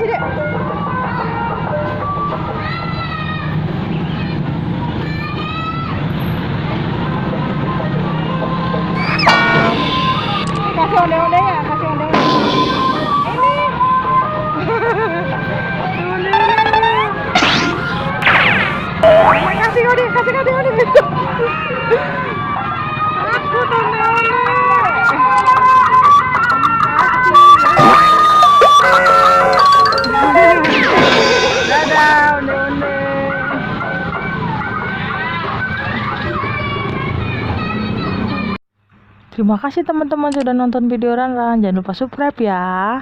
kasih dek. Kasih onde-onde ya, kasih onde-onde. Ini. Kasih onde, kasih onde. Aku onde-onde. Dadah, onde-onde. Terima kasih teman-teman sudah nonton video Ranran. Jangan lupa subscribe ya.